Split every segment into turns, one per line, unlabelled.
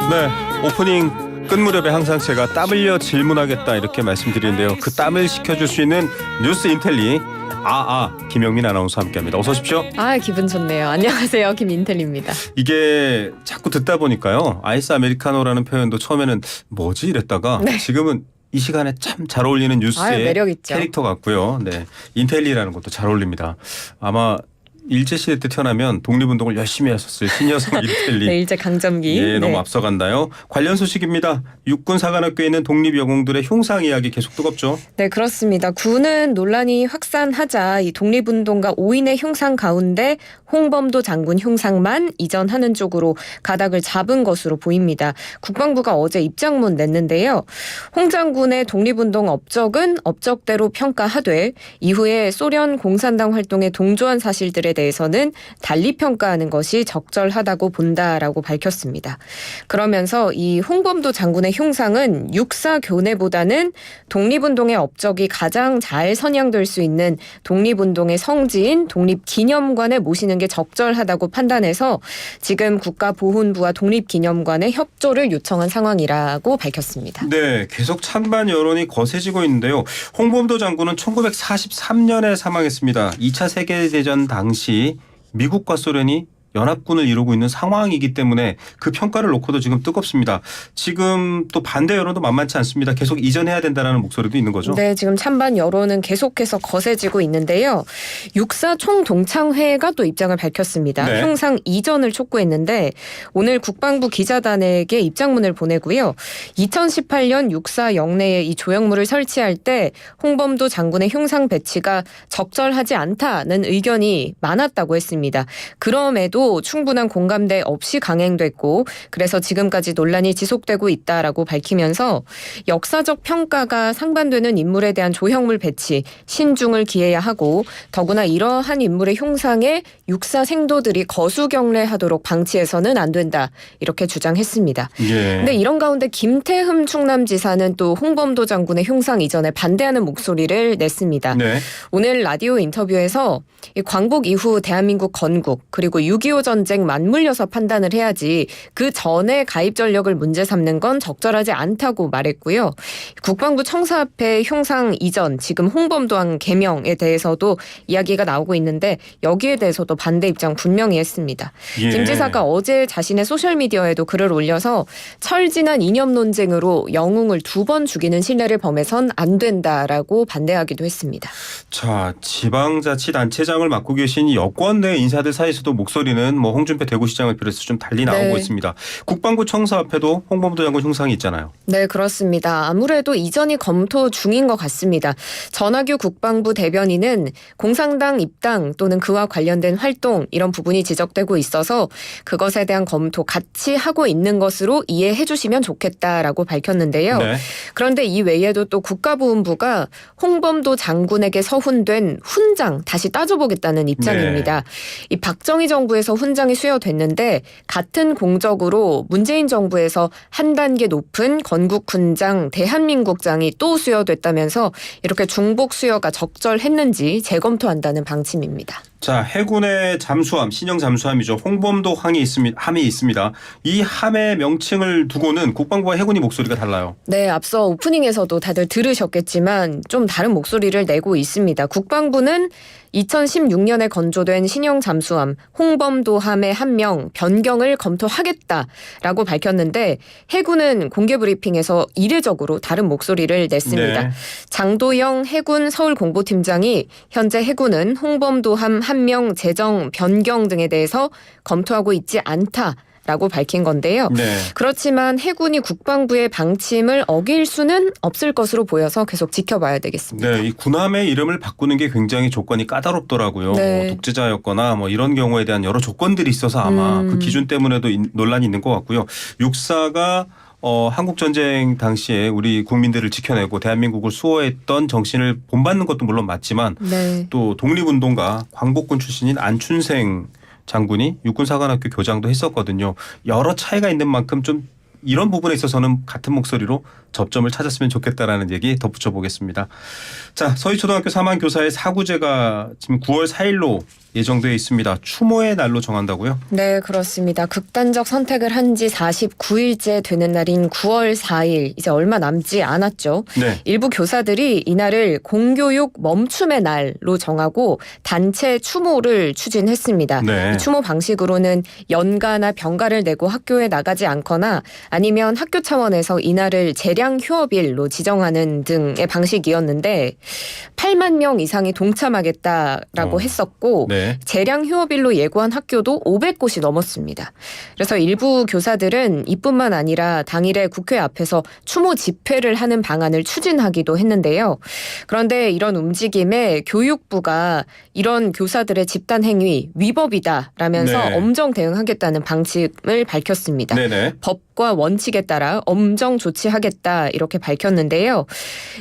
네, 오프닝 끝 무렵에 항상 제가 땀 흘려 질문하겠다 이렇게 말씀드리는데요. 그 땀을 식혀줄 수 있는 뉴스 인텔리 김영민 아나운서 함께합니다. 어서 오십시오.
기분 좋네요. 안녕하세요, 김인텔입니다.
이게 자꾸 듣다 보니까요, 아이스 아메리카노라는 표현도 처음에는 뭐지 이랬다가
네.
지금은 이 시간에 참 잘 어울리는 뉴스의
매력 있죠.
캐릭터 같고요. 네, 인텔리라는 것도 잘 어울립니다. 아마 일제시대 때 태어나면 독립운동을 열심히 하셨을 신여성 인텔리.
네, 일제 강점기.
예, 너무 앞서간다요. 관련 소식입니다. 육군사관학교에 있는 독립여공들의 흉상 이야기 계속 뜨겁죠.
네, 그렇습니다. 군은 논란이 확산하자 이 독립운동가 5인의 흉상 가운데 홍범도 장군 흉상만 이전하는 쪽으로 가닥을 잡은 것으로 보입니다. 국방부가 어제 입장문 냈는데요. 홍 장군의 독립운동 업적은 업적대로 평가하되 이후에 소련 공산당 활동에 동조한 사실들에 대해서는 달리 평가하는 것이 적절하다고 본다라고 밝혔습니다. 그러면서 이 홍범도 장군의 흉상은 육사 교내보다는 독립운동의 업적이 가장 잘 선양될 수 있는 독립운동의 성지인 독립기념관에 모시는 게 적절하다고 판단해서 지금 국가보훈부와 독립기념관에 협조를 요청한 상황이라고 밝혔습니다.
네, 계속 찬반 여론이 거세지고 있는데요. 홍범도 장군은 1943년에 사망했습니다. 2차 세계대전 당시 미국과 소련이 연합군을 이루고 있는 상황이기 때문에 그 평가를 놓고도 지금 뜨겁습니다. 지금 또 반대 여론도 만만치 않습니다. 계속 이전해야 된다는 목소리도 있는 거죠.
네, 지금 찬반 여론은 계속해서 거세지고 있는데요. 육사 총동창회가 또 입장을 밝혔습니다.
네.
흉상 이전을 촉구했는데 오늘 국방부 기자단에게 입장문을 보내고요. 2018년 육사 영내에 이 조형물을 설치할 때 홍범도 장군의 흉상 배치가 적절하지 않다는 의견이 많았다고 했습니다. 그럼에도 충분한 공감대 없이 강행됐고 그래서 지금까지 논란이 지속되고 있다라고 밝히면서 역사적 평가가 상반되는 인물에 대한 조형물 배치 신중을 기해야 하고 더구나 이러한 인물의 흉상에 육사 생도들이 거수경례하도록 방치해서는 안 된다 이렇게 주장했습니다. 그런데 이런 가운데 김태흠 충남지사는 또 홍범도 장군의 흉상 이전에 반대하는 목소리를 냈습니다.
네.
오늘 라디오 인터뷰에서 이 광복 이후 대한민국 건국 그리고 6.25 전쟁 맞물려서 판단을 해야지 그 전에 가입 전력을 문제 삼는 건 적절하지 않다고 말했고요. 국방부 청사 앞에 흉상 이전 지금 홍범도항 개명에 대해서도 이야기가 나오고 있는데 여기에 대해서도 반대 입장 분명히 했습니다. 김 지사가 어제 자신의 소셜미디어에도 글을 올려서 철지난 이념 논쟁으로 영웅을 2번 죽이는 신뢰를 범해선 안 된다라고 반대하기도 했습니다.
자, 지방자치단체장을 맡고 계신 여권 내 인사들 사이에서도 목소리는 뭐 홍준표 대구시장을 비롯해서 좀 달리 나오고
네.
있습니다. 국방부 청사 앞에도 홍범도 장군 흉상이 있잖아요.
네, 그렇습니다. 아무래도 이전이 검토 중인 것 같습니다. 전하규 국방부 대변인은 공산당 입당 또는 그와 관련된 활동 이런 부분이 지적되고 있어서 그것에 대한 검토 같이 하고 있는 것으로 이해해 주시면 좋겠다라고 밝혔는데요.
네.
그런데 이 외에도 또 국가보훈부가 홍범도 장군에게 서훈된 훈장 다시 따져보겠다는 입장입니다. 이 박정희 정부에서 훈장이 수여됐는데 같은 공적으로 문재인 정부에서 한 단계 높은 건국훈장 대한민국장이 또 수여됐다면서 이렇게 중복 수여가 적절했는지 재검토한다는 방침입니다.
자, 해군의 잠수함, 신형 잠수함이죠. 홍범도 함이 있습니다. 이 함의 명칭을 두고는 국방부와 해군이 목소리가 달라요.
네, 앞서 오프닝에서도 다들 들으셨겠지만 좀 다른 목소리를 내고 있습니다. 국방부는 2016년에 건조된 신형 잠수함 홍범도함의 한 명 변경을 검토하겠다라고 밝혔는데 해군은 공개 브리핑에서 이례적으로 다른 목소리를 냈습니다.
네.
장도영 해군 서울공보팀장이 현재 해군은 홍범도함 한 명 재정 변경 등에 대해서 검토하고 있지 않다. 라고 밝힌 건데요.
네.
그렇지만 해군이 국방부의 방침을 어길 수는 없을 것으로 보여서 계속 지켜봐야 되겠습니다.
네, 이 군함의 이름을 바꾸는 게 굉장히 조건이 까다롭더라고요.
네.
뭐 독재자였거나 뭐 이런 경우에 대한 여러 조건들이 있어서 아마 그 기준 때문에도 논란이 있는 것 같고요. 육사가 한국 전쟁 당시에 우리 국민들을 지켜내고 대한민국을 수호했던 정신을 본받는 것도 물론 맞지만
네.
또 독립운동가 광복군 출신인 안춘생 장군이 육군사관학교 교장도 했었거든요. 여러 차이가 있는 만큼 좀 이런 부분에 있어서는 같은 목소리로 접점을 찾았으면 좋겠다라는 얘기 덧붙여 보겠습니다. 자, 서희초등학교 3반 교사의 사구제가 지금 9월 4일로 예정되어 있습니다. 추모의 날로 정한다고요?
네, 그렇습니다. 극단적 선택을 한 지 49일째 되는 날인 9월 4일, 이제 얼마 남지 않았죠.
네.
일부 교사들이 이날을 공교육 멈춤의 날로 정하고 단체 추모를 추진했습니다.
네.
이 추모 방식으로는 연가나 병가를 내고 학교에 나가지 않거나 아니면 학교 차원에서 이날을 재량 휴업일로 지정하는 등의 방식이었는데 8만 명 이상이 동참하겠다라고 했었고
네.
재량 휴업일로 예고한 학교도 500곳이 넘었습니다. 그래서 일부 교사들은 이뿐만 아니라 당일에 국회 앞에서 추모 집회를 하는 방안을 추진하기도 했는데요. 그런데 이런 움직임에 교육부가 이런 교사들의 집단 행위 위법이다라면서
네.
엄정 대응하겠다는 방침을 밝혔습니다.
네네.
법과 원칙에 따라 엄정 조치하겠다 이렇게 밝혔는데요.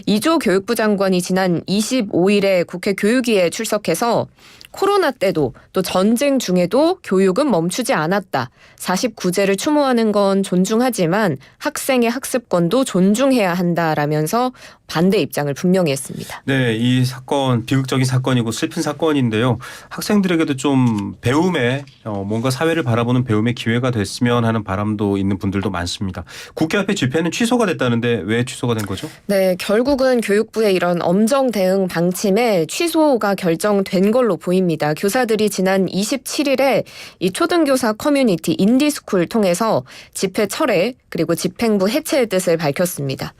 이조 교육부 장관이 지난 25일에 국회 교육위에 출석해서 코로나 때도 또 전쟁 중에도 교육은 멈추지 않았다. 49제를 추모하는 건 존중하지만 학생의 학습권도 존중해야 한다라면서 반대 입장을 분명히 했습니다.
네, 이 사건 비극적인 사건이고 슬픈 사건인데요. 학생들에게도 좀 배움의 뭔가 사회를 바라보는 배움의 기회가 됐으면 하는 바람도 있는 분들도 많습니다. 국회 앞에 집회는 취소가 됐다는데 왜 취소가 된 거죠?
네, 결국은 교육부의 이런 엄정 대응 방침에 취소가 결정된 걸로 보입니다. 교사들이 지난 27일에 이 초등교사 커뮤니티 인디스쿨 통해서 집회 철회 그리고 집행부 해체의 뜻을 밝혔습니다.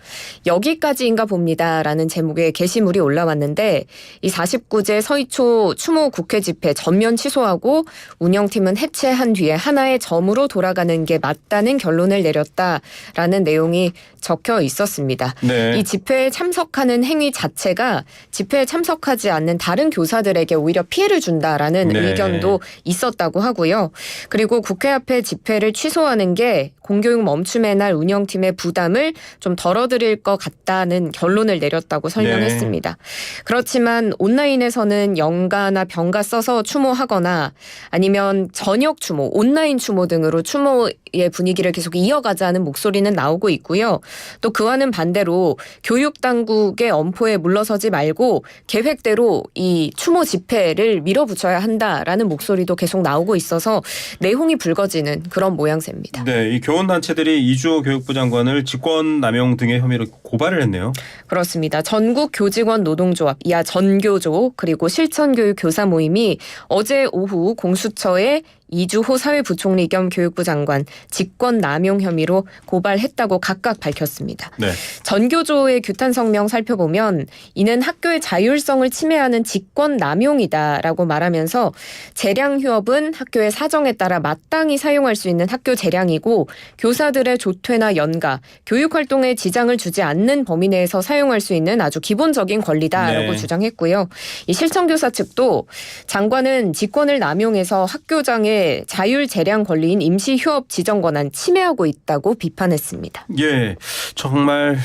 여기까지인가 봅니다라는 제목의 게시물이 올라왔는데 이 49제 서희초 추모 국회 집회 전면 취소하고 운영팀은 해체한 뒤에 하나의 점으로 돌아가는 게 맞다는 결론을 내렸다라는 내용이 적혀 있었습니다.
네.
이 집회에 참석하는 행위 자체가 집회에 참석하지 않는 다른 교사들에게 오히려 피해를 준다라는
네.
의견도 있었다고 하고요. 그리고 국회 앞에 집회를 취소하는 게 공교육 멈춤의 날 운영팀의 부담을 좀 덜어드릴 것 같다는 결론을 내렸다고 설명했습니다. 그렇지만 온라인에서는 연가나 병가 써서 추모하거나 아니면 저녁 추모, 온라인 추모 등으로 추모의 분위기를 계속 이어가자는 목소리는 나오고 있고요. 또 그와는 반대로 교육당국의 엄포에 물러서지 말고 계획대로 이 추모 집회를 밀어붙여야 한다라는 목소리도 계속 나오고 있어서 내홍이 불거지는 그런 모양새입니다.
네, 이 교원단체들이 이주호 교육부 장관을 직권남용 등의 혐의로 고발을 했네요.
그렇습니다. 전국 교직원 노동조합, 이하 전교조 그리고 실천교육 교사 모임이 어제 오후 공수처에 이주호 사회부총리 겸 교육부 장관 직권 남용 혐의로 고발했다고 각각 밝혔습니다.
네.
전교조의 규탄 성명 살펴보면 이는 학교의 자율성을 침해하는 직권 남용이다라고 말하면서 재량 휴업은 학교의 사정에 따라 마땅히 사용할 수 있는 학교 재량이고 교사들의 조퇴나 연가, 교육 활동에 지장을 주지 않는 범위 내에서 사용할 수 있는 아주 기본적인 권리다라고
네.
주장했고요. 이 실천교사 측도 장관은 직권을 남용해서 학교장의 자율 재량 권리인 임시 휴업 지정 권한 침해하고 있다고 비판했습니다.
예, 정말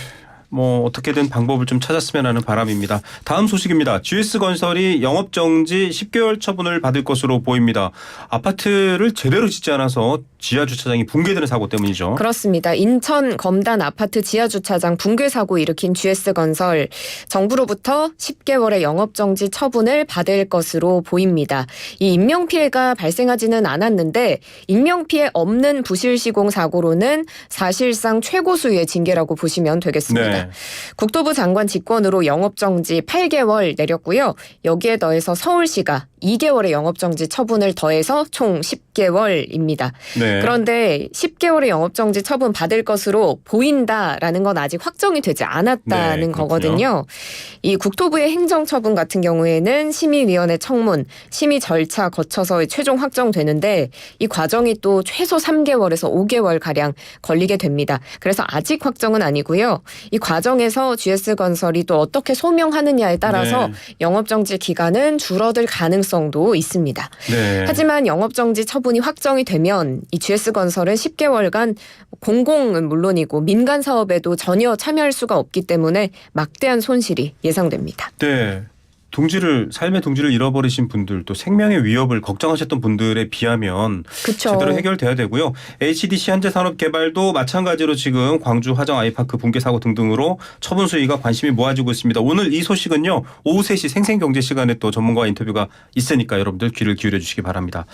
어떻게든 방법을 좀 찾았으면 하는 바람입니다. 다음 소식입니다. GS건설이 영업정지 10개월 처분을 받을 것으로 보입니다. 아파트를 제대로 짓지 않아서 지하주차장이 붕괴되는 사고 때문이죠.
그렇습니다. 인천 검단 아파트 지하주차장 붕괴 사고 일으킨 GS건설 정부로부터 10개월의 영업정지 처분을 받을 것으로 보입니다. 이 인명피해가 발생하지는 않았는데 인명피해 없는 부실시공 사고로는 사실상 최고 수위의 징계라고 보시면 되겠습니다.
네.
국토부 장관 직권으로 영업정지 8개월 내렸고요. 여기에 더해서 서울시가 2개월의 영업정지 처분을 더해서 총 10개월입니다.
네.
그런데 10개월의 영업정지 처분 받을 것으로 보인다라는 건 아직 확정이 되지 않았다는
네,
거거든요. 이 국토부의 행정처분 같은 경우에는 심의위원회 청문, 심의 절차 거쳐서 최종 확정되는데 이 과정이 또 최소 3개월에서 5개월가량 걸리게 됩니다. 그래서 아직 확정은 아니고요. 이 과정에서 GS건설이 또 어떻게 소명하느냐에 따라서
네.
영업정지 기간은 줄어들 가능성도 있습니다.
네.
하지만 영업정지 처분이 확정이 되면 이 GS건설은 10개월간 공공은 물론이고 민간 사업에도 전혀 참여할 수가 없기 때문에 막대한 손실이 예상됩니다.
네. 삶의 둥지를 잃어버리신 분들 또 생명의 위협을 걱정하셨던 분들에 비하면
그쵸.
제대로 해결돼야 되고요. HDC 현대산업개발도 마찬가지로 지금 광주 화정 아이파크 붕괴 사고 등등으로 처분 수위가 관심이 모아지고 있습니다. 오늘 이 소식은요. 오후 3시 생생경제 시간에 또 전문가와 인터뷰가 있으니까 여러분들 귀를 기울여 주시기 바랍니다.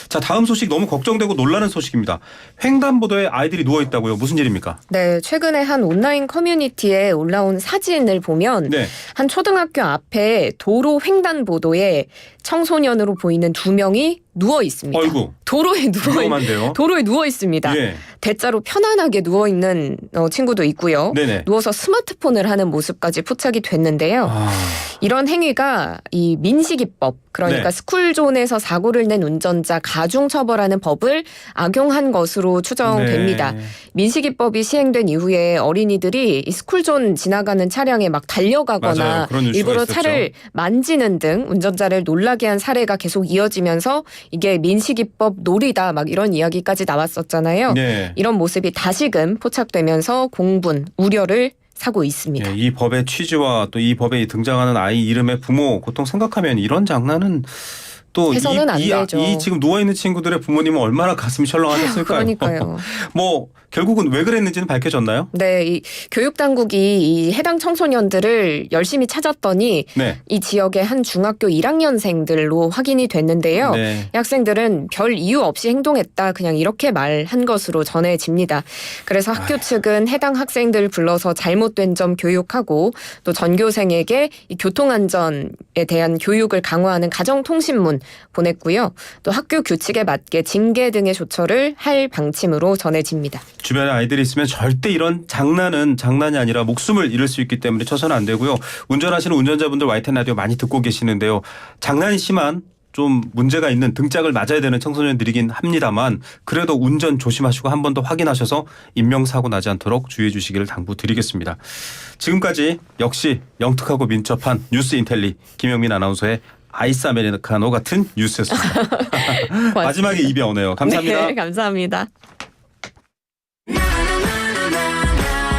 자, 다음 소식 너무 걱정되고 놀라는 소식입니다. 횡단보도에 아이들이 누워있다고요. 무슨 일입니까?
네, 최근에 한 온라인 커뮤니티에 올라온 사진을 보면
네.
한 초등학교 앞에 도로 횡단보도에 청소년으로 보이는 2명이 누워 있습니다.
어이구.
도로에
위험한데요.
도로에 누워 있습니다.
예.
대자로 편안하게 누워 있는 친구도 있고요.
네네.
누워서 스마트폰을 하는 모습까지 포착이 됐는데요.
아,
이런 행위가 이 민식이법, 그러니까
네.
스쿨존에서 사고를 낸 운전자 가중 처벌하는 법을 악용한 것으로 추정됩니다.
네.
민식이법이 시행된 이후에 어린이들이 이 스쿨존 지나가는 차량에 막 달려가거나
맞아요. 그런 뉴스가
일부러
있었죠.
차를 만지는 등 운전자를 놀라게 한 사례가 계속 이어지면서 이게 민식이법 놀이다 막 이런 이야기까지 나왔었잖아요.
네.
이런 모습이 다시금 포착되면서 공분, 우려를 사고 있습니다.
예, 이 법의 취지와 또 이 법에 등장하는 아이 이름의 부모 고통 생각하면 이런 장난은 또
해서는 안 되죠.
이 지금 누워있는 친구들의 부모님은 얼마나 가슴이 철렁하셨을까요?
그러니까요.
뭐 결국은 왜 그랬는지는 밝혀졌나요?
네, 이 교육당국이 이 해당 청소년들을 열심히 찾았더니
네.
이 지역의 한 중학교 1학년생들로 확인이 됐는데요.
네.
이 학생들은 별 이유 없이 행동했다 그냥 이렇게 말한 것으로 전해집니다. 그래서 학교 측은 해당 학생들 불러서 잘못된 점 교육하고 또 전교생에게 이 교통안전에 대한 교육을 강화하는 가정통신문 보냈고요. 또 학교 규칙에 맞게 징계 등의 조처를 할 방침으로 전해집니다.
주변에 아이들이 있으면 절대 이런 장난은 장난이 아니라 목숨을 잃을 수 있기 때문에 쳐서는 안 되고요. 운전하시는 운전자분들 YTN 라디오 많이 듣고 계시는데요. 장난이 심한 좀 문제가 있는 등짝을 맞아야 되는 청소년들이긴 합니다만 그래도 운전 조심하시고 한 번 더 확인하셔서 인명사고 나지 않도록 주의해 주시기를 당부드리겠습니다. 지금까지 역시 영특하고 민첩한 뉴스 인텔리 김영민 아나운서의 아이스 아메리카노 같은 뉴스였습니다. 마지막에 입이 오네요. 감사합니다.
네, 감사합니다.